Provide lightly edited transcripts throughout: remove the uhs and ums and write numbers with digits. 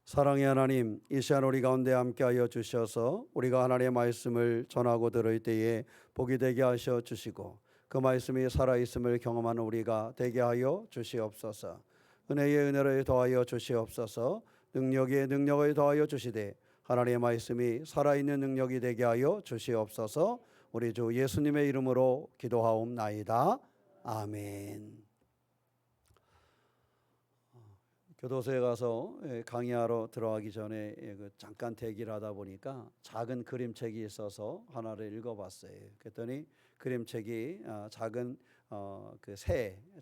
사랑의 하나님, 이 시간 우리 가운데 함께하여 주셔서 우리가 하나님의 말씀을 전하고 들을 때에 복이 되게 하셔 주시고 그 말씀이 살아있음을 경험하는 우리가 되게 하여 주시옵소서. 은혜의 은혜를 더하여 주시옵소서. 능력의 능력을 더하여 주시되 하나님의 말씀이 살아있는 능력이 되게 하여 주시옵소서. 우리 주 예수님의 이름으로 기도하옵나이다. 아멘. 교도소에 가서 강의하러 들어가기 전에 잠깐 대기를 하다 보니까 작은 그림책이 있어서 하나를 읽어봤어요. 그랬더니 그림책이 작은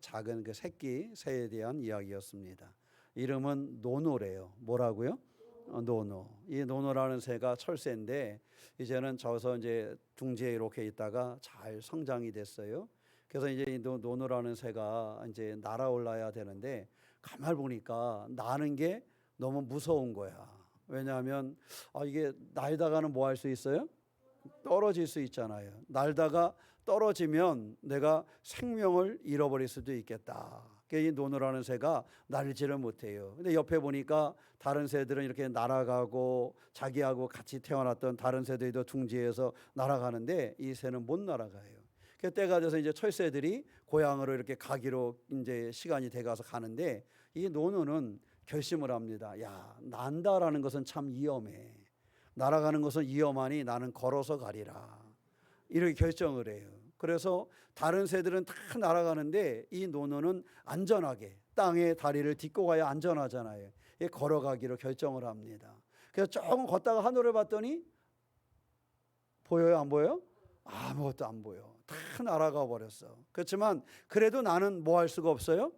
작은 그 새끼 새에 대한 이야기였습니다. 이름은 노노래요. 뭐라고요? 노노. 이 노노라는 새가 철새인데 이제는 저서 이제 둥지에 이렇게 있다가 잘 성장이 됐어요. 그래서 이제 이 노노라는 새가 이제 날아올라야 되는데 가만 보니까 나는 게 너무 무서운 거야. 왜냐하면 이게 날다가는 뭐 할 수 있어요? 떨어질 수 있잖아요. 날다가 떨어지면 내가 생명을 잃어버릴 수도 있겠다. 이 노노라는 새가 날지를 못해요. 근데 옆에 보니까 다른 새들은 이렇게 날아가고 자기하고 같이 태어났던 다른 새들도 둥지에서 날아가는데 이 새는 못 날아가요. 그 때가 돼서 이제 철새들이 고향으로 이렇게 가기로 이제 시간이 돼가서 가는데 이 노노는 결심을 합니다. 야, 난다라는 것은 참 위험해. 날아가는 것은 위험하니 나는 걸어서 가리라. 이렇게 결정을 해요. 그래서 다른 새들은 다 날아가는데 이 노노는 안전하게 땅에 다리를 딛고 가야 안전하잖아요. 걸어가기로 결정을 합니다. 그래서 조금 걷다가 하늘을 봤더니 보여요? 안 보여요? 아무것도 안 보여. 다 날아가 버렸어. 그렇지만 그래도 나는 뭐 할 수가 없어요?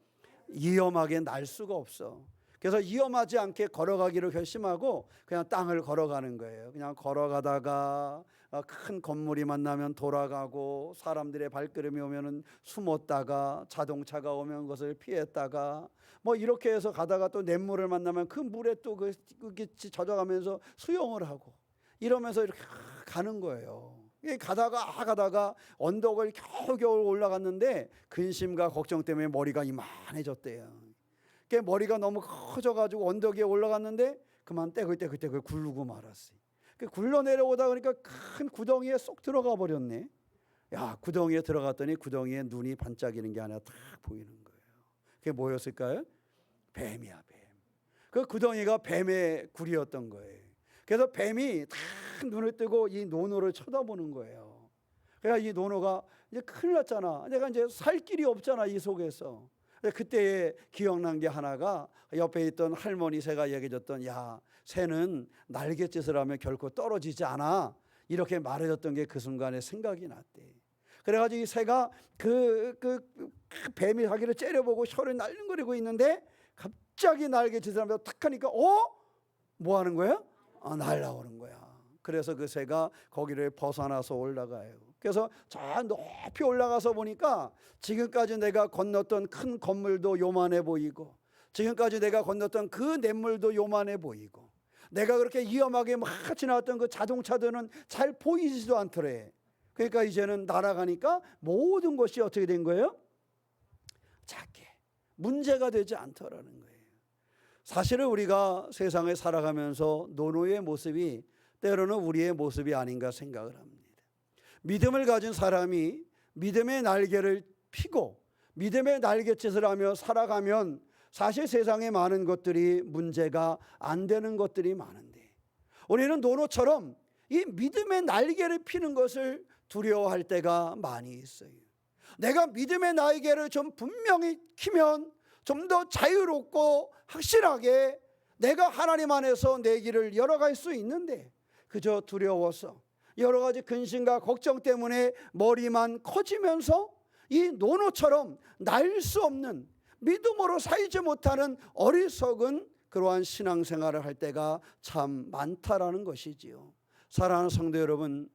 위험하게 날 수가 없어. 그래서 위험하지 않게 걸어가기로 결심하고 그냥 땅을 걸어가는 거예요. 그냥 걸어가다가 큰 건물이 만나면 돌아가고 사람들의 발걸음이 오면은 숨었다가 자동차가 오면 그것을 피했다가 뭐 이렇게 해서 가다가 또 냇물을 만나면 그 물에 또 그게 젖어가면서 수영을 하고 이러면서 이렇게 가는 거예요. 가다가 언덕을 겨우겨우 올라갔는데 근심과 걱정 때문에 머리가 이만해졌대요. 머리가 너무 커져가지고 언덕 위에 올라갔는데 그만 떼글떼글 굴르고 말았어요. 굴러 내려오다 보니까 큰 구덩이에 쏙 들어가 버렸네. 야, 구덩이에 들어갔더니 구덩이에 눈이 반짝이는 게 하나 딱 보이는 거예요. 그게 뭐였을까요? 뱀이야, 뱀. 그 구덩이가 뱀의 굴이었던 거예요. 그래서 뱀이 딱 눈을 뜨고 이 노노를 쳐다보는 거예요. 그래서 이 노노가 이제 큰일 났잖아. 내가 이제 살 길이 없잖아, 이 속에서. 그때 기억난 게 하나가 옆에 있던 할머니 새가 얘기해줬던 야, 새는 날갯짓을 하면 결코 떨어지지 않아. 이렇게 말해줬던 게 그 순간에 생각이 났대. 그래가지고 이 새가 그 뱀이 자기를 째려보고 혀를 날름거리고 있는데 갑자기 날갯짓을 하면서 탁 하니까 뭐 하는 거야? 날아오는 거야. 그래서 그 새가 거기를 벗어나서 올라가요. 그래서 저 높이 올라가서 보니까 지금까지 내가 건넜던 큰 건물도 요만해 보이고 지금까지 내가 건넜던 그 냇물도 요만해 보이고 내가 그렇게 위험하게 막 지나왔던 그 자동차들은 잘 보이지도 않더래. 그러니까 이제는 날아가니까 모든 것이 어떻게 된 거예요? 작게 문제가 되지 않더라는 거예요. 사실은 우리가 세상을 살아가면서 노노의 모습이 때로는 우리의 모습이 아닌가 생각을 합니다. 믿음을 가진 사람이 믿음의 날개를 피고 믿음의 날갯짓을 하며 살아가면 사실 세상에 많은 것들이 문제가 안 되는 것들이 많은데 우리는 노노처럼 이 믿음의 날개를 피는 것을 두려워할 때가 많이 있어요. 내가 믿음의 날개를 좀 분명히 키면 좀 더 자유롭고 확실하게 내가 하나님 안에서 내 길을 열어갈 수 있는데 그저 두려워서 여러 가지 근심과 걱정 때문에 머리만 커지면서 이 노노처럼 날 수 없는 믿음으로 살지 못하는 어리석은 그러한 신앙생활을 할 때가 참 많다라는 것이지요. 사랑하는 성도 여러분,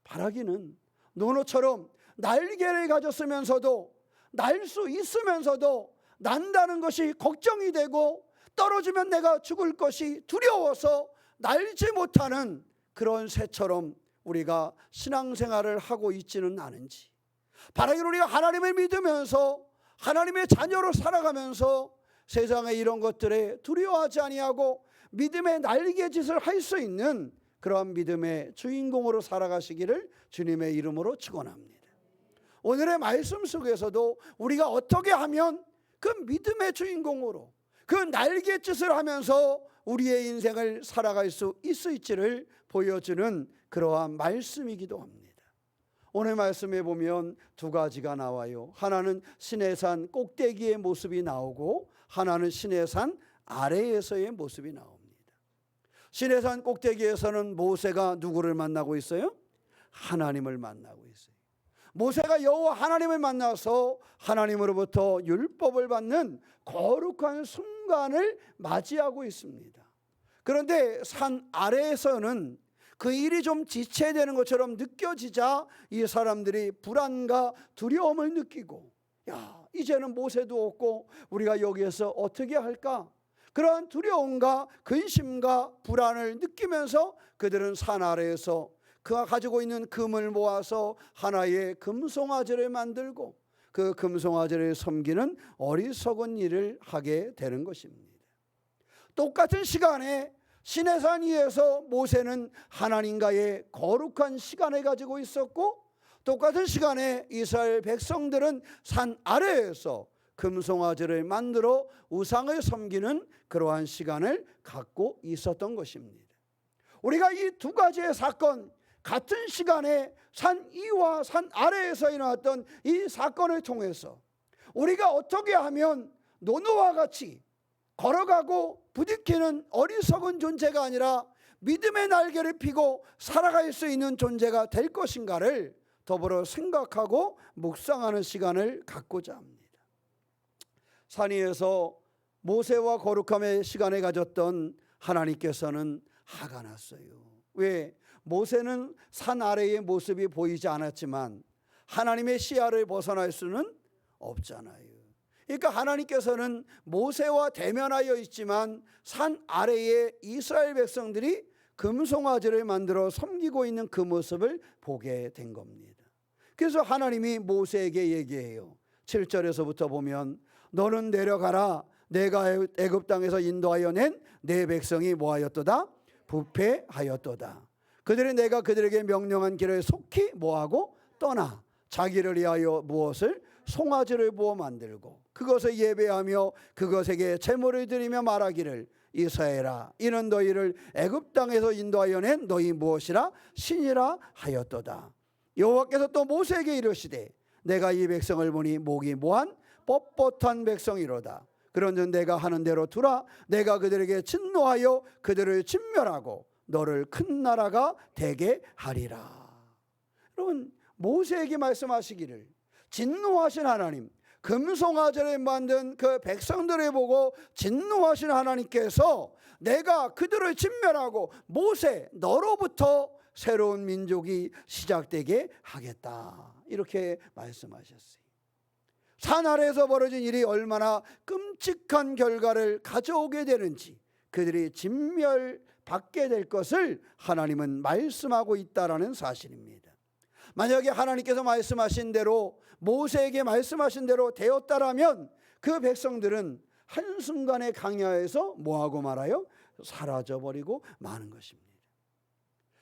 바라기는 노노처럼 날개를 가졌으면서도 날 수 있으면서도 난다는 것이 걱정이 되고 떨어지면 내가 죽을 것이 두려워서 날지 못하는 그런 새처럼 우리가 신앙생활을 하고 있지는 않은지, 바라기를 우리가 하나님을 믿으면서 하나님의 자녀로 살아가면서 세상의 이런 것들에 두려워하지 아니하고 믿음의 날개짓을 할 수 있는 그러한 믿음의 주인공으로 살아가시기를 주님의 이름으로 축원합니다. 오늘의 말씀 속에서도 우리가 어떻게 하면 그 믿음의 주인공으로 그 날갯짓을 하면서 우리의 인생을 살아갈 수 있을지를 보여주는 그러한 말씀이기도 합니다. 오늘 말씀에 보면 두 가지가 나와요. 하나는 시내산 꼭대기의 모습이 나오고 하나는 시내산 아래에서의 모습이 나옵니다. 시내산 꼭대기에서는 모세가 누구를 만나고 있어요? 하나님을 만나고 있어요. 모세가 여호와 하나님을 만나서 하나님으로부터 율법을 받는 거룩한 순간을 맞이하고 있습니다. 그런데 산 아래에서는 그 일이 좀 지체되는 것처럼 느껴지자 이 사람들이 불안과 두려움을 느끼고, 이제는 모세도 없고 우리가 여기에서 어떻게 할까? 그러한 두려움과 근심과 불안을 느끼면서 그들은 산 아래에서 그가 가지고 있는 금을 모아서 하나의 금송아지를 만들고 그 금송아지를 섬기는 어리석은 일을 하게 되는 것입니다. 똑같은 시간에 시내산 위에서 모세는 하나님과의 거룩한 시간을 가지고 있었고, 똑같은 시간에 이스라엘 백성들은 산 아래에서 금송아지를 만들어 우상을 섬기는 그러한 시간을 갖고 있었던 것입니다. 우리가 이 두 가지의 사건, 같은 시간에 산 위와 산 아래에서 일어났던 이 사건을 통해서 우리가 어떻게 하면 노노와 같이 걸어가고 부딪히는 어리석은 존재가 아니라 믿음의 날개를 펴고 살아갈 수 있는 존재가 될 것인가를 더불어 생각하고 묵상하는 시간을 갖고자 합니다. 산 위에서 모세와 거룩함의 시간을 가졌던 하나님께서는 화가 났어요. 왜? 모세는 산 아래의 모습이 보이지 않았지만 하나님의 시야를 벗어날 수는 없잖아요. 그러니까 하나님께서는 모세와 대면하여 있지만 산 아래에 이스라엘 백성들이 금송아지를 만들어 섬기고 있는 그 모습을 보게 된 겁니다. 그래서 하나님이 모세에게 얘기해요. 7절에서부터 보면 너는 내려가라. 내가 애굽 땅에서 인도하여 낸 내 백성이 뭐하였도다? 부패하였도다. 그들이 내가 그들에게 명령한 길을 속히 뭐하고 떠나 자기를 위하여 무엇을? 송아지를 부어 만들고 그것을 예배하며 그것에게 제물을 드리며 말하기를 이스라엘아 이는 너희를 애굽 땅에서 인도하여 낸 너희 무엇이라? 신이라 하였도다. 여호와께서 또 모세에게 이르시되 내가 이 백성을 보니 목이 뭐한 뻣뻣한 백성이로다. 그런즉 내가 하는 대로 두라. 내가 그들에게 진노하여 그들을 진멸하고 너를 큰 나라가 되게 하리라. 여러분, 모세에게 말씀하시기를 진노하신 하나님, 금송아지를 만든 그 백성들을 보고 진노하신 하나님께서 내가 그들을 진멸하고 모세 너로부터 새로운 민족이 시작되게 하겠다, 이렇게 말씀하셨어요. 산 아래에서 벌어진 일이 얼마나 끔찍한 결과를 가져오게 되는지, 그들이 진멸받게 될 것을 하나님은 말씀하고 있다라는 사실입니다. 만약에 하나님께서 말씀하신 대로, 모세에게 말씀하신 대로 되었다라면 그 백성들은 한순간에 강야에서 뭐하고 말아요? 사라져버리고 마는 것입니다.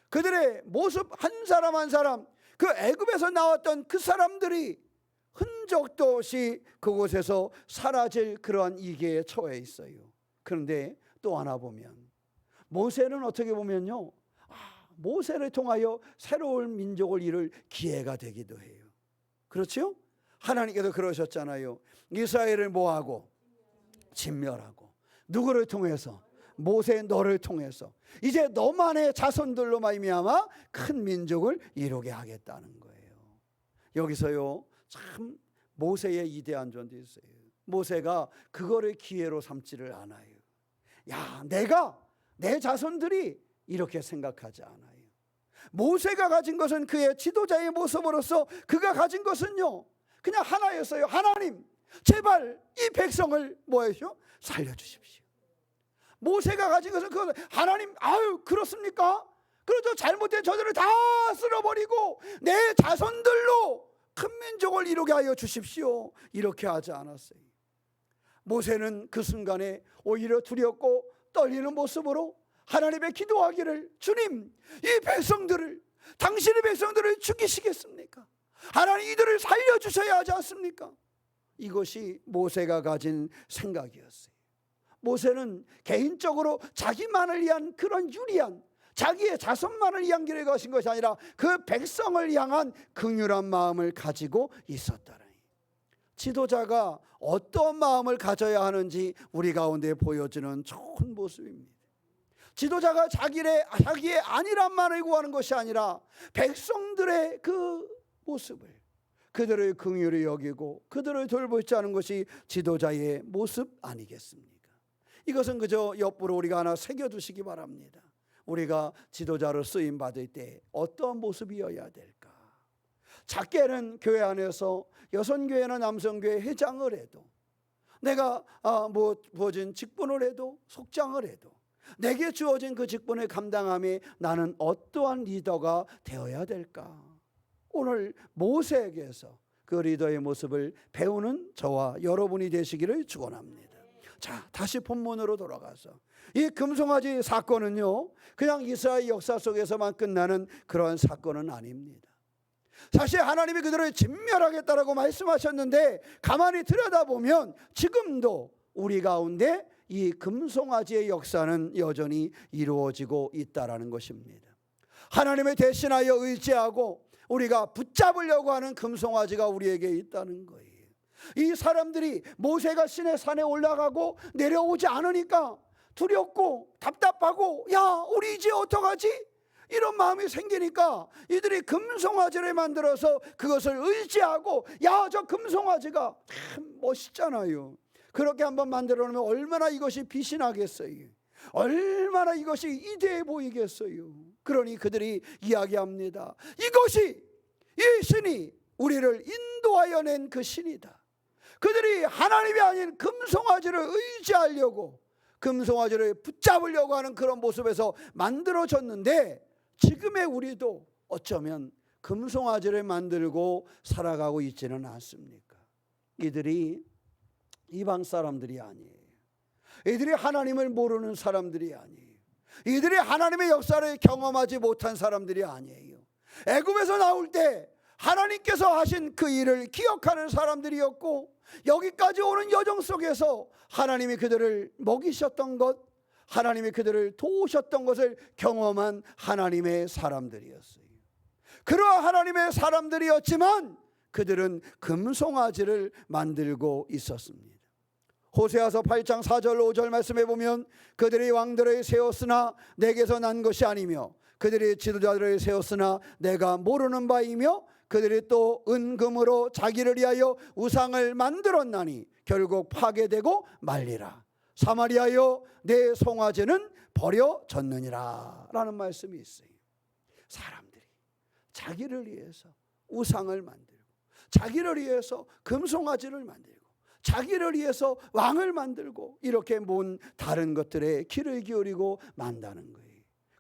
그들의 모습 한 사람 한 사람, 그 애굽에서 나왔던 그 사람들이 흔적도 없이 그곳에서 사라질 그러한 위기에 처해 있어요. 그런데 또 하나 보면 모세는 어떻게 보면요, 모세를 통하여 새로운 민족을 이룰 기회가 되기도 해요. 그렇죠? 하나님께서 그러셨잖아요. 이스라엘을 뭐하고? 진멸하고. 누구를 통해서? 모세 너를 통해서 이제 너만의 자손들로 말미암아 큰 민족을 이루게 하겠다는 거예요. 여기서요, 참 모세의 이대한 존도 있어요. 모세가 그거를 기회로 삼지를 않아요. 내가 내 자손들이 이렇게 생각하지 않아요. 모세가 가진 것은 그의 지도자의 모습으로서 그가 가진 것은요, 그냥 하나였어요. 하나님, 제발 이 백성을 뭐하시오? 살려주십시오. 모세가 가진 것은 그거, 하나님, 그렇습니까? 그래서 잘못된 저들을 다 쓸어버리고 내 자손들로 큰 민족을 이루게 하여 주십시오, 이렇게 하지 않았어요. 모세는 그 순간에 오히려 두렵고 떨리는 모습으로 하나님의 기도하기를, 주님, 이 백성들을, 당신의 백성들을 죽이시겠습니까? 하나님 이들을 살려주셔야 하지 않습니까? 이것이 모세가 가진 생각이었어요. 모세는 개인적으로 자기만을 위한 그런 유리한, 자기의 자손만을 위한 길을 가신 것이 아니라 그 백성을 향한 긍휼한 마음을 가지고 있었다는, 지도자가 어떤 마음을 가져야 하는지 우리 가운데 보여주는 좋은 모습입니다. 지도자가 자기의 안일함만을 구하는 것이 아니라 백성들의 그 모습을, 그들을 긍휼히 여기고 그들을 돌보지 않은 것이 지도자의 모습 아니겠습니까? 이것은 그저 옆으로 우리가 하나 새겨두시기 바랍니다. 우리가 지도자로 쓰임 받을 때 어떠한 모습이어야 될까? 작게는 교회 안에서 여성교회나 남성교회 회장을 해도, 내가 부어진 직분을 해도, 속장을 해도 내게 주어진 그 직분을 감당함에 나는 어떠한 리더가 되어야 될까? 오늘 모세에게서 그 리더의 모습을 배우는 저와 여러분이 되시기를 축원합니다. 자, 다시 본문으로 돌아가서 이 금송아지 사건은요, 그냥 이스라엘 역사 속에서만 끝나는 그러한 사건은 아닙니다. 사실 하나님이 그들을 진멸하겠다라고 말씀하셨는데 가만히 들여다보면 지금도 우리 가운데 이 금송아지의 역사는 여전히 이루어지고 있다라는 것입니다. 하나님을 대신하여 의지하고 우리가 붙잡으려고 하는 금송아지가 우리에게 있다는 거예요. 이 사람들이 모세가 시내 산에 올라가고 내려오지 않으니까 두렵고 답답하고, 야, 우리 이제 어떡하지? 이런 마음이 생기니까 이들이 금송아지를 만들어서 그것을 의지하고, 야, 저 금송아지가 참 멋있잖아요. 그렇게 한번 만들어 놓으면 얼마나 이것이 빛이 나겠어요. 얼마나 이것이 이대해 보이겠어요. 그러니 그들이 이야기합니다. 이것이, 이 신이 우리를 인도하여 낸 그 신이다. 그들이 하나님이 아닌 금송아지를 의지하려고, 금송아지를 붙잡으려고 하는 그런 모습에서 만들어졌는데, 지금의 우리도 어쩌면 금송아지를 만들고 살아가고 있지는 않습니까? 이들이 이방 사람들이 아니에요. 이들이 하나님을 모르는 사람들이 아니에요. 이들이 하나님의 역사를 경험하지 못한 사람들이 아니에요. 애굽에서 나올 때 하나님께서 하신 그 일을 기억하는 사람들이었고, 여기까지 오는 여정 속에서 하나님이 그들을 먹이셨던 것, 하나님이 그들을 도우셨던 것을 경험한 하나님의 사람들이었어요. 그러한 하나님의 사람들이었지만 그들은 금송아지를 만들고 있었습니다. 호세아서 8장 4절 5절 말씀해 보면, 그들이 왕들을 세웠으나 내게서 난 것이 아니며 그들이 지도자들을 세웠으나 내가 모르는 바이며 그들이 또 은금으로 자기를 위하여 우상을 만들었나니 결국 파괴되고 말리라. 사마리아여, 내 송아지는 버려졌느니라 라는 말씀이 있어요. 사람들이 자기를 위해서 우상을 만들고, 자기를 위해서 금송아지를 만들고, 자기를 위해서 왕을 만들고, 이렇게 뭔 다른 것들에 귀를 기울이고 만다는 거예요.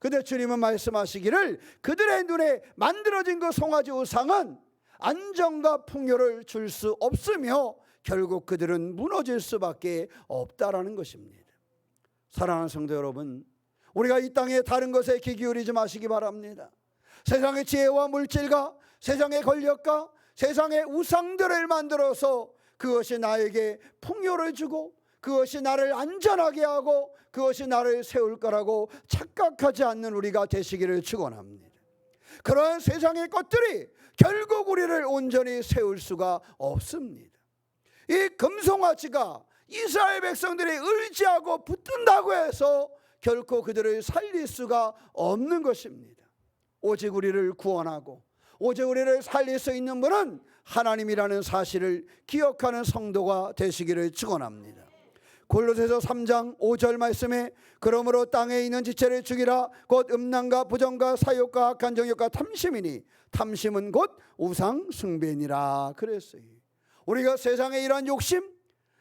근데 주님은 말씀하시기를 그들의 눈에 만들어진 그 송아지 우상은 안정과 풍요를 줄 수 없으며 결국 그들은 무너질 수밖에 없다라는 것입니다. 사랑하는 성도 여러분, 우리가 이 땅의 다른 것에 귀 기울이지 마시기 바랍니다. 세상의 지혜와 물질과 세상의 권력과 세상의 우상들을 만들어서 그것이 나에게 풍요를 주고 그것이 나를 안전하게 하고 그것이 나를 세울 거라고 착각하지 않는 우리가 되시기를 축원합니다. 그러한 세상의 것들이 결국 우리를 온전히 세울 수가 없습니다. 이 금송아지가 이스라엘 백성들이 의지하고 붙든다고 해서 결코 그들을 살릴 수가 없는 것입니다. 오직 우리를 구원하고 오직 우리를 살릴 수 있는 분은 하나님이라는 사실을 기억하는 성도가 되시기를 축원합니다. 골로새서 3장 5절 말씀에 그러므로 땅에 있는 지체를 죽이라. 곧 음란과 부정과 사욕과 악한 정욕과 탐심이니 탐심은 곧 우상 숭배니라 그랬어요. 우리가 세상에 이러한 욕심,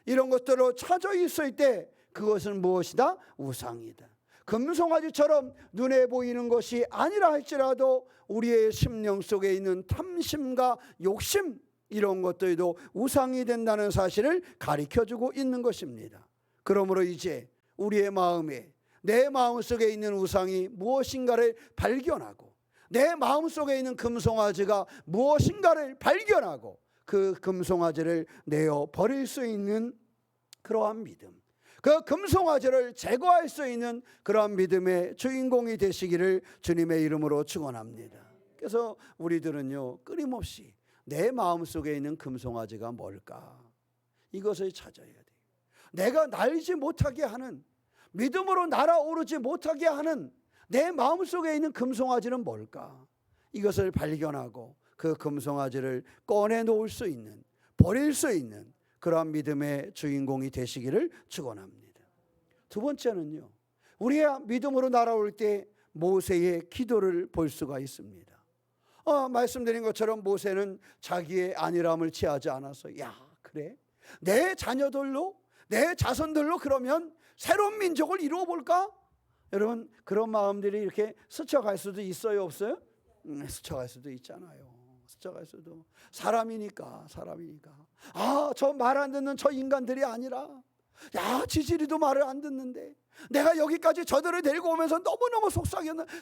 이런 것들로 차져 있을 때 그것은 무엇이다? 우상이다. 금송아지처럼 눈에 보이는 것이 아니라 할지라도 우리의 심령 속에 있는 탐심과 욕심, 이런 것들도 우상이 된다는 사실을 가르쳐주고 있는 것입니다. 그러므로 이제 우리의 마음에 내 마음속에 있는 우상이 무엇인가를 발견하고 내 마음속에 있는 금송아지가 무엇인가를 발견하고 그 금송아지를 내어 버릴 수 있는 그러한 믿음, 그 금송아지를 제거할 수 있는 그러한 믿음의 주인공이 되시기를 주님의 이름으로 축원합니다. 그래서 우리들은요, 끊임없이 내 마음속에 있는 금송아지가 뭘까? 이것을 찾아야 돼요. 내가 날지 못하게 하는, 믿음으로 날아오르지 못하게 하는 내 마음속에 있는 금송아지는 뭘까? 이것을 발견하고 그 금송아지를 꺼내 놓을 수 있는, 버릴 수 있는 그러한 믿음의 주인공이 되시기를 축원합니다. 두 번째는요, 우리가 믿음으로 날아올 때 모세의 기도를 볼 수가 있습니다. 말씀드린 것처럼 모세는 자기의 안일함을 취하지 않아서, 야, 그래? 내 자녀들로, 내 자손들로 그러면 새로운 민족을 이루어 볼까? 여러분, 그런 마음들이 이렇게 스쳐갈 수도 있어요, 없어요? 스쳐갈 수도 있잖아요. 스쳐갈 수도. 사람이니까. 저 말 안 듣는 저 인간들이 아니라, 야, 지지리도 말을 안 듣는데, 내가 여기까지 저들을 데리고 오면서 너무너무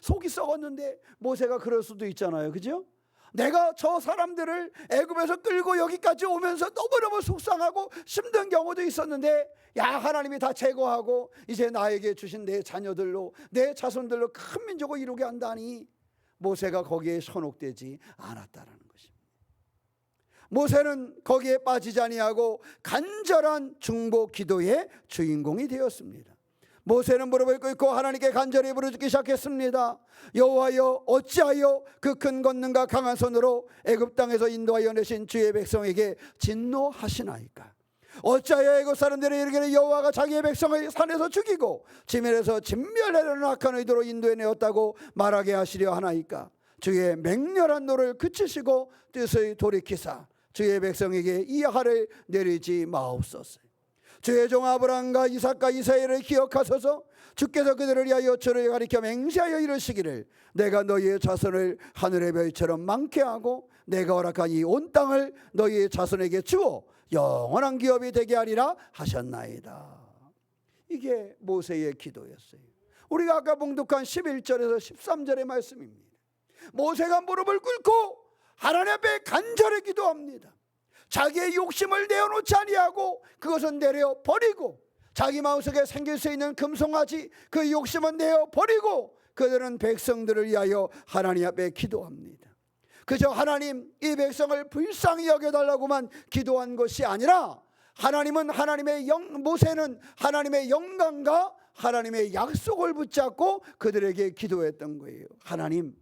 속이 썩었는데, 모세가 그럴 수도 있잖아요, 그죠? 내가 저 사람들을 애굽에서 끌고 여기까지 오면서 너무너무 속상하고 힘든 경우도 있었는데, 야, 하나님이 다 제거하고 이제 나에게 주신 내 자녀들로, 내 자손들로 큰 민족을 이루게 한다니, 모세가 거기에 현혹되지 않았다라는 것입니다. 모세는 거기에 빠지지 아니하고 간절한 중보 기도의 주인공이 되었습니다. 모세는 무릎을 꿇고 하나님께 간절히 부르짖기 시작했습니다. 여호와여, 어찌하여 그 큰 권능과 강한 손으로 애굽 땅에서 인도하여 내신 주의 백성에게 진노하시나이까? 어찌하여 애굽 사람들이 이르기를 여호와가 자기의 백성을 산에서 죽이고 지면에서 진멸하려는 악한 의도로 인도해 내었다고 말하게 하시려 하나이까? 주의 맹렬한 노를 그치시고 뜻을 돌이키사 주의 백성에게 이 하를 내리지 마옵소서. 주의 종 아브라함과 이삭과 이스라엘을 기억하소서. 주께서 그들을 위하여 주를 가리켜 맹세하여 이르시기를 내가 너희의 자손을 하늘의 별처럼 많게 하고 내가 허락한 이 온 땅을 너희의 자손에게 주어 영원한 기업이 되게 하리라 하셨나이다. 이게 모세의 기도였어요. 우리가 아까 봉독한 11절에서 13절의 말씀입니다. 모세가 무릎을 꿇고 하나님 앞에 간절히 기도합니다. 자기의 욕심을 내어놓지 아니하고 그것은 내려버리고, 자기 마음속에 생길 수 있는 금송아지 그 욕심은 내어버리고 그들은 백성들을 위하여 하나님 앞에 기도합니다. 그저 하나님, 이 백성을 불쌍히 여겨달라고만 기도한 것이 아니라, 모세는 하나님의 영광과 하나님의 약속을 붙잡고 그들에게 기도했던 거예요. 하나님,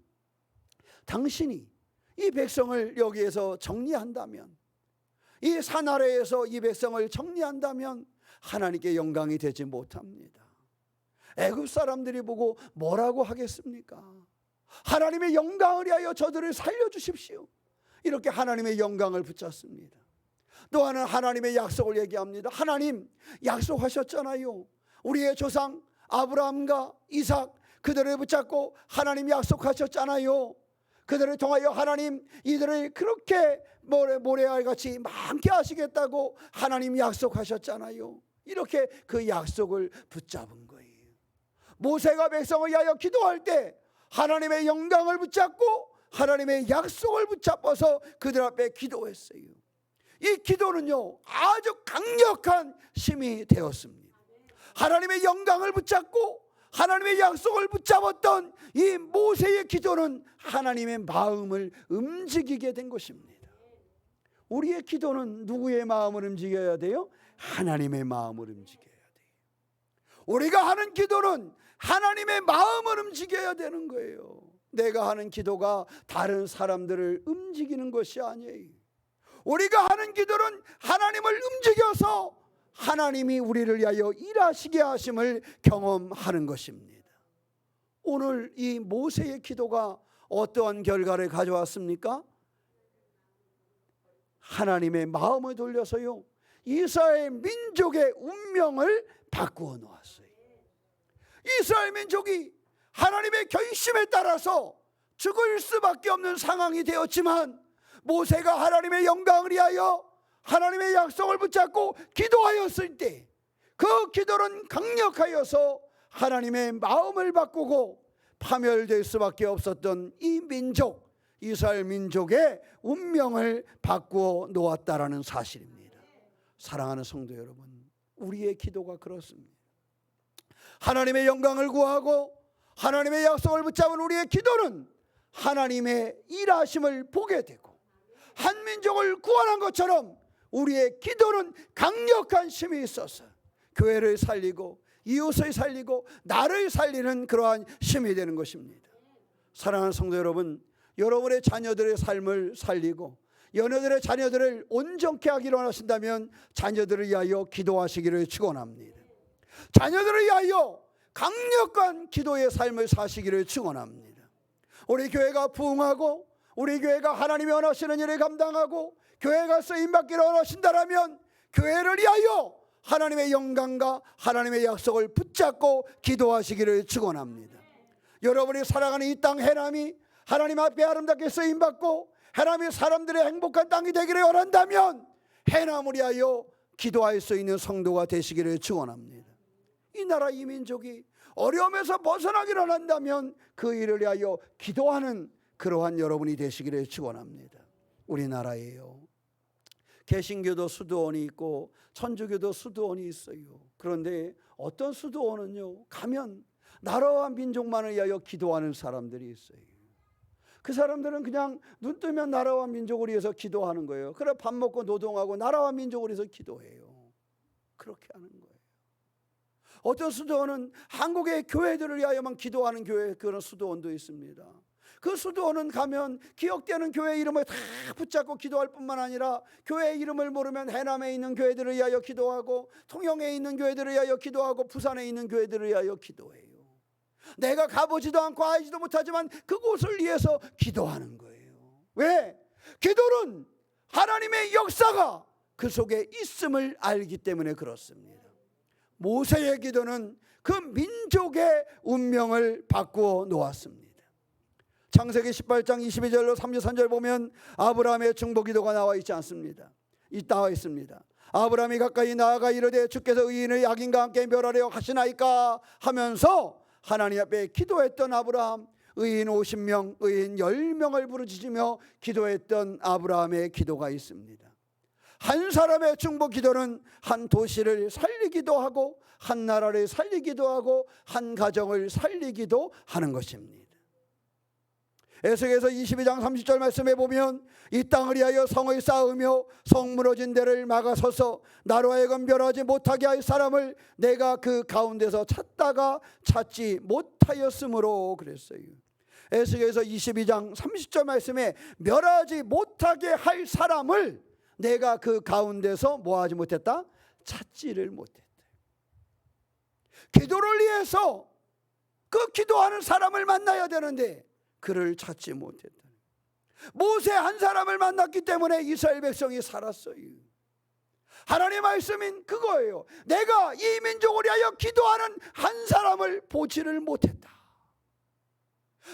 당신이 이 백성을 여기에서 정리한다면, 이 산 아래에서 이 백성을 정리한다면 하나님께 영광이 되지 못합니다. 애굽 사람들이 보고 뭐라고 하겠습니까? 하나님의 영광을 위하여 저들을 살려주십시오. 이렇게 하나님의 영광을 붙잡습니다. 또 하나는 하나님의 약속을 얘기합니다. 하나님, 약속하셨잖아요. 우리의 조상 아브라함과 이삭, 그들을 붙잡고 하나님 약속하셨잖아요. 그들을 통하여 하나님 이들을 그렇게 모래알같이 많게 하시겠다고 하나님 약속하셨잖아요. 이렇게 그 약속을 붙잡은 거예요. 모세가 백성을 위하여 기도할 때 하나님의 영광을 붙잡고 하나님의 약속을 붙잡아서 그들 앞에 기도했어요. 이 기도는요, 아주 강력한 힘이 되었습니다. 하나님의 영광을 붙잡고 하나님의 약속을 붙잡았던 이 모세의 기도는 하나님의 마음을 움직이게 된 것입니다. 우리의 기도는 누구의 마음을 움직여야 돼요? 하나님의 마음을 움직여야 돼요. 우리가 하는 기도는 하나님의 마음을 움직여야 되는 거예요. 내가 하는 기도가 다른 사람들을 움직이는 것이 아니에요. 우리가 하는 기도는 하나님을 움직여서 하나님이 우리를 위하여 일하시게 하심을 경험하는 것입니다. 오늘 이 모세의 기도가 어떠한 결과를 가져왔습니까? 하나님의 마음을 돌려서요, 이스라엘 민족의 운명을 바꾸어 놓았어요. 이스라엘 민족이 하나님의 결심에 따라서 죽을 수밖에 없는 상황이 되었지만, 모세가 하나님의 영광을 위하여 하나님의 약속을 붙잡고 기도하였을 때 그 기도는 강력하여서 하나님의 마음을 바꾸고 파멸될 수밖에 없었던 이 민족, 이스라엘 민족의 운명을 바꾸어 놓았다라는 사실입니다. 사랑하는 성도 여러분, 우리의 기도가 그렇습니다. 하나님의 영광을 구하고 하나님의 약속을 붙잡은 우리의 기도는 하나님의 일하심을 보게 되고, 한 민족을 구원한 것처럼 우리의 기도는 강력한 힘이 있어서 교회를 살리고 이웃을 살리고 나를 살리는 그러한 힘이 되는 것입니다. 사랑하는 성도 여러분, 여러분의 자녀들의 삶을 살리고 여러분의 자녀들을 온전케 하기를 원하신다면 자녀들을 위하여 기도하시기를 축원합니다. 자녀들을 위하여 강력한 기도의 삶을 사시기를 축원합니다. 우리 교회가 부흥하고 우리 교회가 하나님이 원하시는 일을 감당하고 교회가 쓰임받기를 원하신다라면 교회를 위하여 하나님의 영광과 하나님의 약속을 붙잡고 기도하시기를 축원합니다. 여러분이 살아가는 이 땅 해남이 하나님 앞에 아름답게 쓰임받고 해남이 사람들의 행복한 땅이 되기를 원한다면 해남을 위하여 기도할 수 있는 성도가 되시기를 축원합니다. 이 나라 이 민족이 어려움에서 벗어나기를 원한다면 그 일을 위하여 기도하는 그러한 여러분이 되시기를 축원합니다. 우리나라에요, 개신교도 수도원이 있고 천주교도 수도원이 있어요. 그런데 어떤 수도원은요, 가면 나라와 민족만을 위하여 기도하는 사람들이 있어요. 그 사람들은 그냥 눈 뜨면 나라와 민족을 위해서 기도하는 거예요. 그래 밥 먹고 노동하고 나라와 민족을 위해서 기도해요. 그렇게 하는 거예요. 어떤 수도원은 한국의 교회들을 위하여만 기도하는 교회, 그런 수도원도 있습니다. 그 수도원은 가면 기억되는 교회 이름을 다 붙잡고 기도할 뿐만 아니라 교회 이름을 모르면 해남에 있는 교회들을 위하여 기도하고 통영에 있는 교회들을 위하여 기도하고 부산에 있는 교회들을 위하여 기도해요. 내가 가보지도 않고 알지도 못하지만 그곳을 위해서 기도하는 거예요. 왜? 기도는 하나님의 역사가 그 속에 있음을 알기 때문에 그렇습니다. 모세의 기도는 그 민족의 운명을 바꾸어 놓았습니다. 창세기 18장 22절로 33절 보면 아브라함의 중보 기도가 나와 있지 않습니다. 나와 있습니다. 아브라함이 가까이 나아가 이르되 주께서 의인을 악인과 함께 멸하려 하시나이까 하면서 하나님 앞에 기도했던 아브라함, 의인 50명, 의인 10명을 부르짖으며 기도했던 아브라함의 기도가 있습니다. 한 사람의 중보 기도는 한 도시를 살리기도 하고 한 나라를 살리기도 하고 한 가정을 살리기도 하는 것입니다. 에스겔서 22장 30절 말씀에 보면 이 땅을 위하여 성을 쌓으며 성 무너진 데를 막아서서 나로 하여금 멸하지 못하게 할 사람을 내가 그 가운데서 찾다가 찾지 못하였으므로 그랬어요. 에스겔서 22장 30절 말씀에 멸하지 못하게 할 사람을 내가 그 가운데서 뭐하지 못했다? 찾지를 못했다. 기도를 위해서 그 기도하는 사람을 만나야 되는데 그를 찾지 못했다. 모세 한 사람을 만났기 때문에 이스라엘 백성이 살았어요. 하나님의 말씀인 그거예요. 내가 이 민족을 위하여 기도하는 한 사람을 보지를 못했다.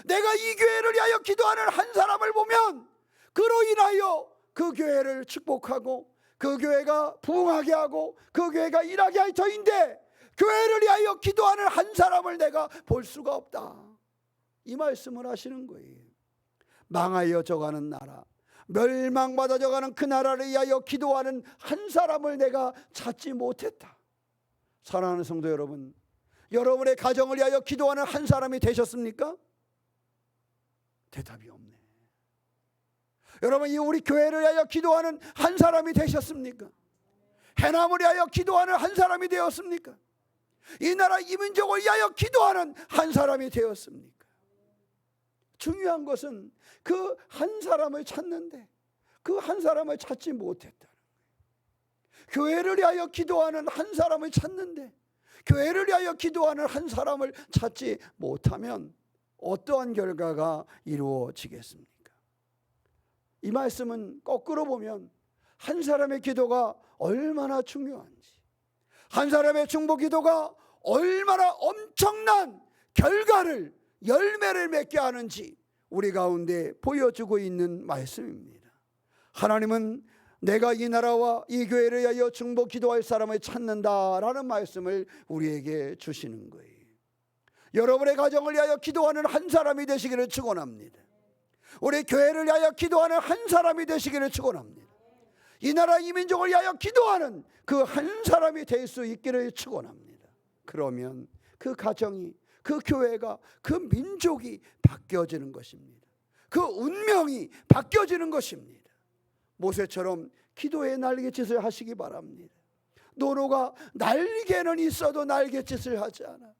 내가 이 교회를 위하여 기도하는 한 사람을 보면 그로 인하여 그 교회를 축복하고 그 교회가 부흥하게 하고 그 교회가 일하게 할 터인데 교회를 위하여 기도하는 한 사람을 내가 볼 수가 없다. 이 말씀을 하시는 거예요. 망하여 져가는 나라, 멸망받아 져가는 그 나라를 위하여 기도하는 한 사람을 내가 찾지 못했다. 사랑하는 성도 여러분, 여러분의 가정을 위하여 기도하는 한 사람이 되셨습니까? 대답이 없네. 여러분, 우리 교회를 위하여 기도하는 한 사람이 되셨습니까? 해남을 위하여 기도하는 한 사람이 되었습니까? 이 나라 이 민족을 위하여 기도하는 한 사람이 되었습니까? 중요한 것은 그 한 사람을 찾는데 그 한 사람을 찾지 못했다는 거예요. 교회를 위하여 기도하는 한 사람을 찾는데 교회를 위하여 기도하는 한 사람을 찾지 못하면 어떠한 결과가 이루어지겠습니까? 이 말씀은 거꾸로 보면 한 사람의 기도가 얼마나 중요한지, 한 사람의 중보 기도가 얼마나 엄청난 결과를, 열매를 맺게 하는지 우리 가운데 보여주고 있는 말씀입니다. 하나님은 내가 이 나라와 이 교회를 위하여 중보 기도할 사람을 찾는다라는 말씀을 우리에게 주시는 거예요. 여러분의 가정을 위하여 기도하는 한 사람이 되시기를 축원합니다. 우리 교회를 위하여 기도하는 한 사람이 되시기를 축원합니다. 이 나라 이 민족을 위하여 기도하는 그 한 사람이 될 수 있기를 축원합니다. 그러면 그 가정이, 그 교회가, 그 민족이 바뀌어지는 것입니다. 그 운명이 바뀌어지는 것입니다. 모세처럼 기도의 날갯짓을 하시기 바랍니다. 노노가 날개는 있어도 날갯짓을 하지 않아.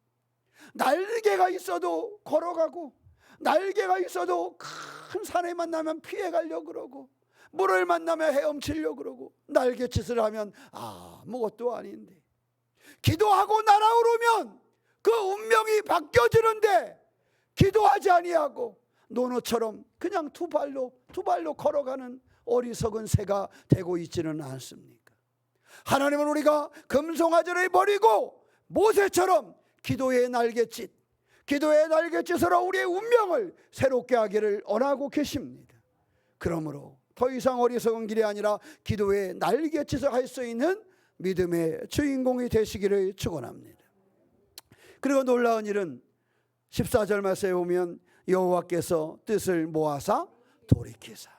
날개가 있어도 걸어가고, 날개가 있어도 큰 산에 만나면 피해가려고 그러고, 물을 만나면 헤엄치려고 그러고, 날갯짓을 하면 아무것도 아닌데, 기도하고 날아오르면 그 운명이 바뀌어지는데, 기도하지 아니하고 노노처럼 그냥 두 발로 걸어가는 어리석은 새가 되고 있지는 않습니까? 하나님은 우리가 금송아지를 버리고 모세처럼 기도의 날갯짓으로 우리의 운명을 새롭게 하기를 원하고 계십니다. 그러므로 더 이상 어리석은 길이 아니라 기도의 날갯짓을 할 수 있는 믿음의 주인공이 되시기를 축원합니다. 그리고 놀라운 일은 14절 말씀에 보면 여호와께서 뜻을 모아사 돌이키사,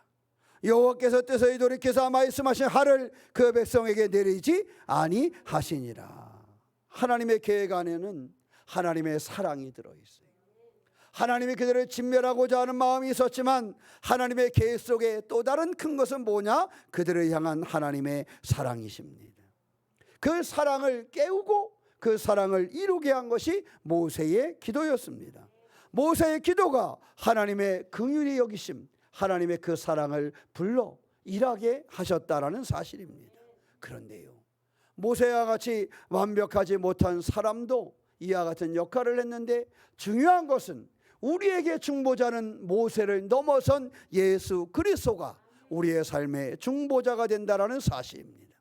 여호와께서 뜻을 돌이키사 말씀하신 하를 그 백성에게 내리지 아니하시니라. 하나님의 계획 안에는 하나님의 사랑이 들어있어요. 하나님이 그들을 진멸하고자 하는 마음이 있었지만 하나님의 계획 속에 또 다른 큰 것은 뭐냐? 그들을 향한 하나님의 사랑이십니다. 그 사랑을 깨우고 그 사랑을 이루게 한 것이 모세의 기도였습니다. 모세의 기도가 하나님의 긍휼히 여기심, 하나님의 그 사랑을 불러 일하게 하셨다라는 사실입니다. 그런데요, 모세와 같이 완벽하지 못한 사람도 이와 같은 역할을 했는데, 중요한 것은 우리에게 중보자는 모세를 넘어선 예수 그리스도가 우리의 삶의 중보자가 된다라는 사실입니다.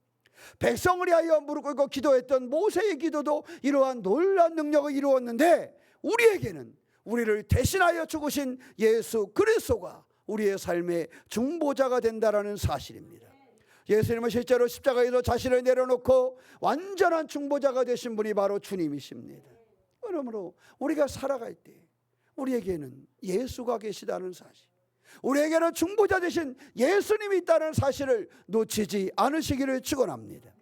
백성을 위하여 무릎 꿇고 기도했던 모세의 기도도 이러한 놀라운 능력을 이루었는데, 우리에게는 우리를 대신하여 죽으신 예수 그리스도가 우리의 삶의 중보자가 된다라는 사실입니다. 예수님은 실제로 십자가에서 자신을 내려놓고 완전한 중보자가 되신 분이 바로 주님이십니다. 그러므로 우리가 살아갈 때 우리에게는 예수가 계시다는 사실, 우리에게는 중보자 되신 예수님이 있다는 사실을 놓치지 않으시기를 축원합니다.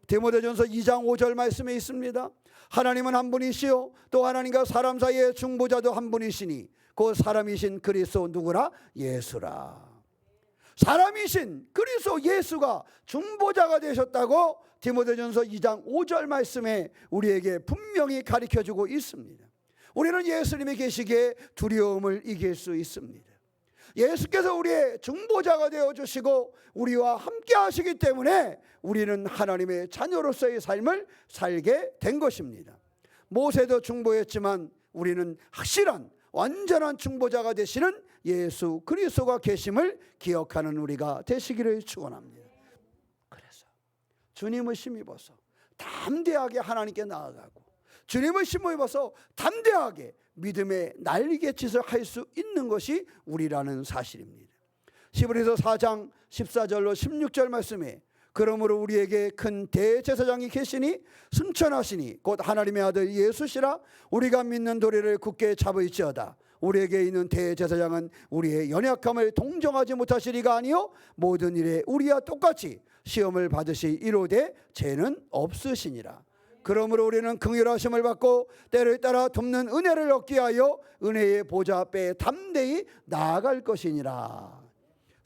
디모데전서 2장 5절 말씀에 있습니다. 하나님은 한 분이시요 또 하나님과 사람 사이의 중보자도 한 분이시니 그 사람이신 그리스도 누구라? 예수라. 사람이신 그리스도 예수가 중보자가 되셨다고 디모데전서 2장 5절 말씀에 우리에게 분명히 가르쳐주고 있습니다. 우리는 예수님이 계시기에 두려움을 이길 수 있습니다. 예수께서 우리의 중보자가 되어주시고 우리와 함께 하시기 때문에 우리는 하나님의 자녀로서의 삶을 살게 된 것입니다. 모세도 중보했지만 우리는 확실한 완전한 중보자가 되시는 예수 그리스도가 계심을 기억하는 우리가 되시기를 축원합니다. 그래서 주님을 힘입어서 담대하게 하나님께 나아가고, 주님을 힘입어서 담대하게 믿음의 날갯짓을 할 수 있는 것이 우리라는 사실입니다. 히브리서 4장 14절로 16절 말씀에 그러므로 우리에게 큰 대제사장이 계시니 승천하시니 곧 하나님의 아들 예수시라. 우리가 믿는 도리를 굳게 잡을지어다. 우리에게 있는 대제사장은 우리의 연약함을 동정하지 못하시리가 아니요 모든 일에 우리와 똑같이 시험을 받으시 이로되 죄는 없으시니라. 그러므로 우리는 긍휼하심을 받고 때를 따라 돕는 은혜를 얻기 위하여 은혜의 보좌 앞에 담대히 나아갈 것이니라.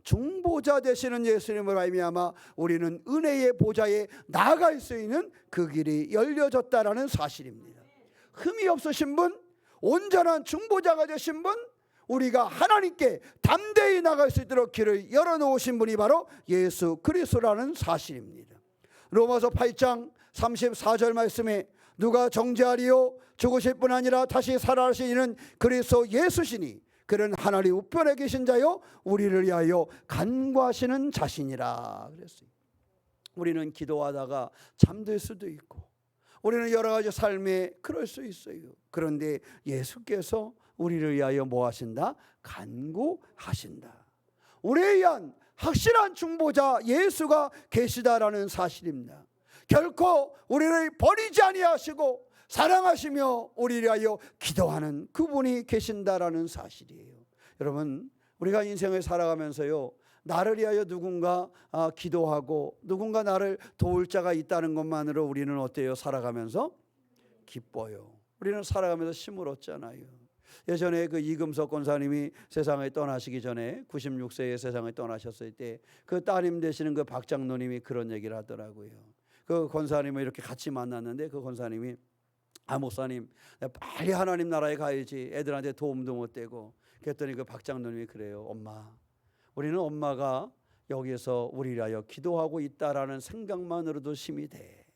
중보자 되시는 예수님을 말미암아 우리는 은혜의 보좌에 나아갈 수 있는 그 길이 열려졌다라는 사실입니다. 흠이 없으신 분, 온전한 중보자가 되신 분, 우리가 하나님께 담대히 나갈 수 있도록 길을 열어놓으신 분이 바로 예수 그리스도라는 사실입니다. 로마서 8장 34절 말씀에 누가 정죄하리요 죽으실 뿐 아니라 다시 살아나시는 그리스도 예수시니 그는 하나님 우편에 계신 자요 우리를 위하여 간구하시는 자신이라 그랬어요. 우리는 기도하다가 잠들 수도 있고 우리는 여러 가지 삶에 그럴 수 있어요. 그런데 예수께서 우리를 위하여 뭐 하신다? 간구하신다. 우리에 의한 확실한 중보자 예수가 계시다라는 사실입니다. 결코 우리를 버리지 아니하시고 사랑하시며 우리를 위하여 기도하는 그분이 계신다라는 사실이에요. 여러분, 우리가 인생을 살아가면서요, 나를 위하여 누군가 기도하고 누군가 나를 도울 자가 있다는 것만으로 우리는 어때요? 살아가면서 기뻐요. 우리는 살아가면서 힘을 얻잖아요. 예전에 그 이금석 권사님이 세상을 떠나시기 전에 96세에 세상을 떠나셨을 때 그 따님 되시는 그 박 장로님이 그런 얘기를 하더라고요. 그 권사님을 이렇게 같이 만났는데 그 권사님이 목사님, 내가 빨리 하나님 나라에 가야지. 애들한테 도움도 못 되고. 그랬더니 그 박 장로님이 그래요. 엄마, 우리는 엄마가 여기서 우리를 위하여 기도하고 있다라는 생각만으로도 힘이 돼.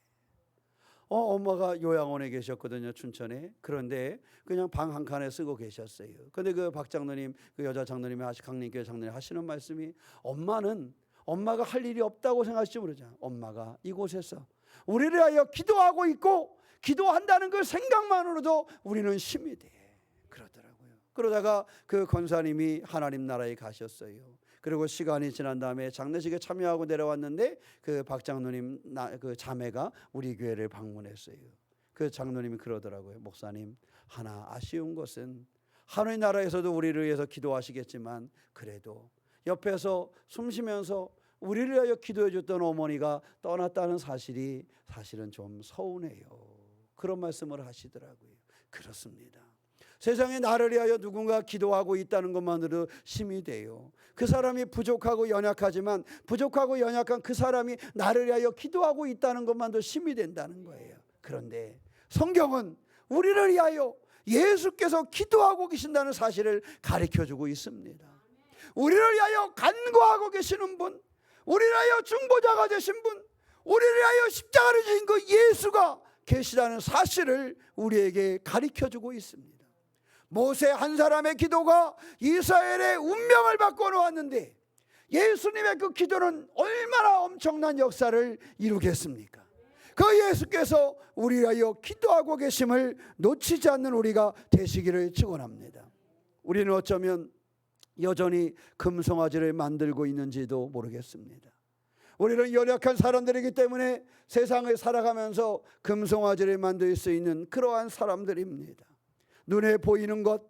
엄마가 요양원에 계셨거든요, 춘천에. 그런데 그냥 방 한 칸에 쓰고 계셨어요. 근데 그 박 장로님, 그 여자 장로님이 강림교회 장로님 하시는 말씀이, 엄마가 할 일이 없다고 생각할지 모르잖아. 엄마가 이곳에서 우리를 위하여 기도하고 있고 기도한다는 그 생각만으로도 우리는 힘이 돼. 그러더라고요. 그러다가 그 권사님이 하나님 나라에 가셨어요. 그리고 시간이 지난 다음에 장례식에 참여하고 내려왔는데 그 박 장로님 그 자매가 우리 교회를 방문했어요. 그 장로님이 그러더라고요. 목사님, 하나 아쉬운 것은 하나님 나라에서도 우리를 위해서 기도하시겠지만 그래도 옆에서 숨 쉬면서 우리를 위하여 기도해 줬던 어머니가 떠났다는 사실이 사실은 좀 서운해요. 그런 말씀을 하시더라고요. 그렇습니다. 세상에 나를 위하여 누군가 기도하고 있다는 것만으로도 힘이 돼요. 그 사람이 부족하고 연약하지만 부족하고 연약한 그 사람이 나를 위하여 기도하고 있다는 것만도 힘이 된다는 거예요. 그런데 성경은 우리를 위하여 예수께서 기도하고 계신다는 사실을 가르쳐주고 있습니다. 우리를 위하여 간구하고 계시는 분, 우리를 위하여 중보자가 되신 분, 우리를 위하여 십자가를 지신 그 예수가 계시다는 사실을 우리에게 가르쳐주고 있습니다. 모세 한 사람의 기도가 이스라엘의 운명을 바꿔놓았는데 예수님의 그 기도는 얼마나 엄청난 역사를 이루겠습니까? 그 예수께서 우리를 위하여 기도하고 계심을 놓치지 않는 우리가 되시기를 축원합니다. 우리는 어쩌면 여전히 금송아지를 만들고 있는지도 모르겠습니다. 우리는 연약한 사람들이기 때문에 세상을 살아가면서 금송아지를 만들 수 있는 그러한 사람들입니다. 눈에 보이는 것,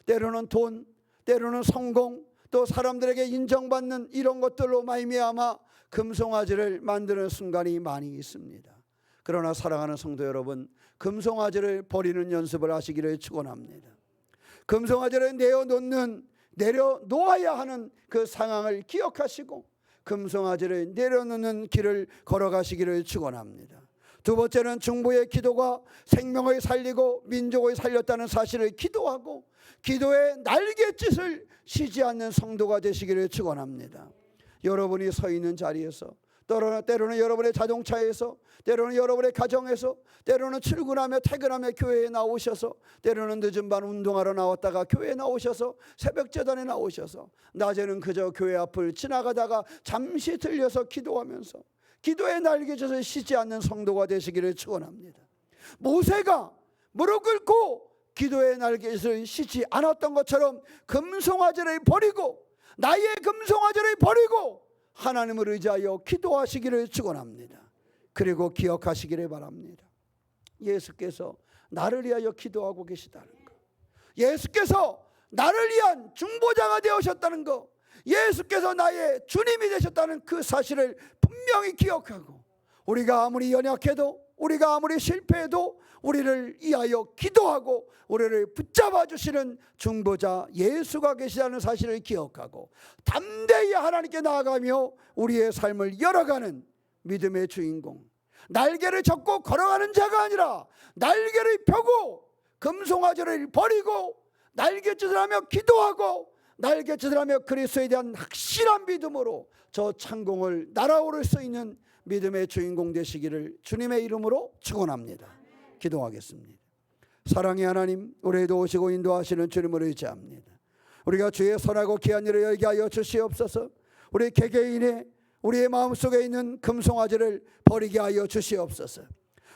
때로는 돈, 때로는 성공, 또 사람들에게 인정받는 이런 것들로 말미암아 금송아지를 만드는 순간이 많이 있습니다. 그러나 사랑하는 성도 여러분, 금송아지를 버리는 연습을 하시기를 축원합니다. 금송아지를 내려놓아야 하는 그 상황을 기억하시고 금송아지를 내려놓는 길을 걸어가시기를 축원합니다. 두 번째는 중보의 기도가 생명을 살리고 민족을 살렸다는 사실을 기도하고 기도의 날갯짓을 쉬지 않는 성도가 되시기를 축원합니다. 여러분이 서 있는 자리에서 때로는 여러분의 자동차에서 때로는 여러분의 가정에서 때로는 출근하며 퇴근하며 교회에 나오셔서 때로는 늦은 밤 운동하러 나왔다가 교회에 나오셔서 새벽 제단에 나오셔서 낮에는 그저 교회 앞을 지나가다가 잠시 들려서 기도하면서 기도의 날개짓을 쉬지 않는 성도가 되시기를 축원합니다. 모세가 무릎 꿇고 기도의 날개짓을 쉬지 않았던 것처럼 금송아지를 버리고 나의 금송아지를 버리고 하나님을 의지하여 기도하시기를 축원합니다. 그리고 기억하시기를 바랍니다. 예수께서 나를 위하여 기도하고 계시다는 것, 예수께서 나를 위한 중보자가 되어셨다는 것, 예수께서 나의 주님이 되셨다는 그 사실을 분명히 기억하고 우리가 아무리 연약해도 우리가 아무리 실패해도 우리를 위하여 기도하고 우리를 붙잡아 주시는 중보자 예수가 계시다는 사실을 기억하고 담대히 하나님께 나아가며 우리의 삶을 열어가는 믿음의 주인공, 날개를 접고 걸어가는 자가 아니라 날개를 펴고 금송아지를 버리고 날갯짓을 하며 기도하고 날갯짓을 하며 그리스도에 대한 확실한 믿음으로 저 창공을 날아오를 수 있는 믿음의 주인공 되시기를 주님의 이름으로 축원합니다. 기도하겠습니다. 사랑의 하나님, 우리에도 오시고 인도하시는 주님을 의지합니다. 우리가 주의 선하고 귀한 일을 열게 하여 주시옵소서. 우리 개개인의 우리의 마음속에 있는 금송아지를 버리게 하여 주시옵소서.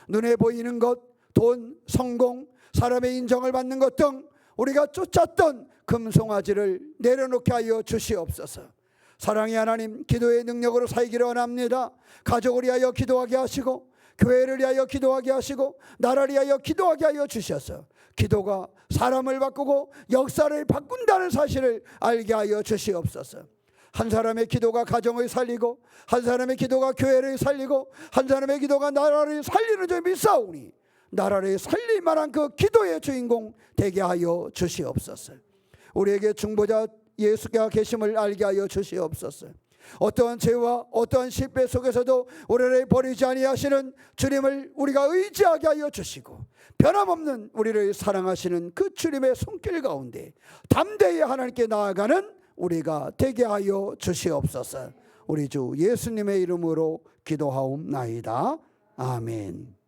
눈에 보이는 것, 돈, 성공, 사람의 인정을 받는 것 등 우리가 쫓았던 금송아지를 내려놓게 하여 주시옵소서. 사랑의 하나님, 기도의 능력으로 살기를 원합니다. 가족을 위하여 기도하게 하시고 교회를 위하여 기도하게 하시고 나라를 위하여 기도하게 하여 주셔서 기도가 사람을 바꾸고 역사를 바꾼다는 사실을 알게 하여 주시옵소서. 한 사람의 기도가 가정을 살리고 한 사람의 기도가 교회를 살리고 한 사람의 기도가 나라를 살리는 줄 믿사오니 나라를 살릴 만한 그 기도의 주인공 되게 하여 주시옵소서. 우리에게 중보자 예수가 계심을 알게 하여 주시옵소서. 어떠한 죄와 어떠한 실패 속에서도 우리를 버리지 아니하시는 주님을 우리가 의지하게 하여 주시고 변함없는 우리를 사랑하시는 그 주님의 손길 가운데 담대히 하나님께 나아가는 우리가 되게 하여 주시옵소서. 우리 주 예수님의 이름으로 기도하옵나이다. 아멘.